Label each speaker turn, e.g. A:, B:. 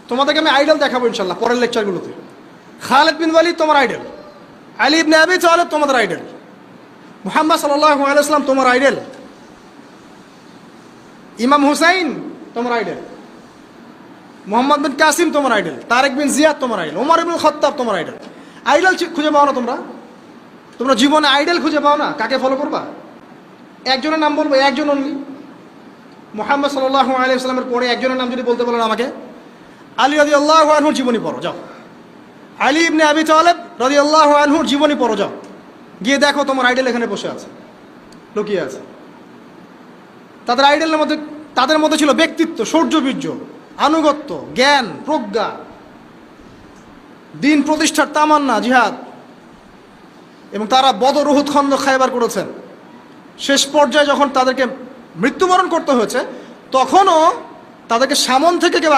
A: তোমাদেরকে আমি আইডল দেখাবো ইনশাল্লাহ পরের লেকচারগুলোতে। খালিদ বিন ওয়ালিদ তোমার আইডল, আলী ইবনে আবি তালেব তোমাদের আইডল, মুহাম্মদ সাল্লাল্লাহু আলাইহি ওয়াসাল্লাম তোমার আইডল, ইমাম হুসাইন তোমার আইডল, মোহাম্মদ বিন কাসিম তোমার আইডল, তারেক বিন জিয়াদ তোমার আইডল, ওমর ইবনুল খাত্তাব তোমার আইডল। আইডল খুঁজে পাও না তোমরা জীবনে আইডল খুঁজে পাও না? কাকে ফলো করবা? একজনের নাম বলবো, একজন অনলি, মুহাম্মদ সাল্লাল্লাহু আলাইহি ওয়াসাল্লামের পরে একজনের নাম যদি বলতে বলেন আমাকে, আলী রাদিয়াল্লাহু আনহুর জীবনী পড়ো যাও, আলী ইবনে আবি তালেব রাদিয়াল্লাহু আনহুর জীবনী পড়ো যাও, গিয়ে দেখো তোমার আইডল এখানে বসে আছে, লুকিয়ে আছে। তাদের মধ্যে ছিল ব্যক্তিত্ব, শৌর্যবীর্য, আনুগত্য, জ্ঞান, প্রজ্ঞা, দিন প্রতিষ্ঠার তামান্না, জিহাদ, এবং তারা বদর, উহুদ, খন্দক, খায়বার করেছেন। শেষ পর্যায়ে যখন তাদেরকে মৃত্যুবরণ করতে হয়েছে তখনও তাদেরকে সামন থেকে কেউ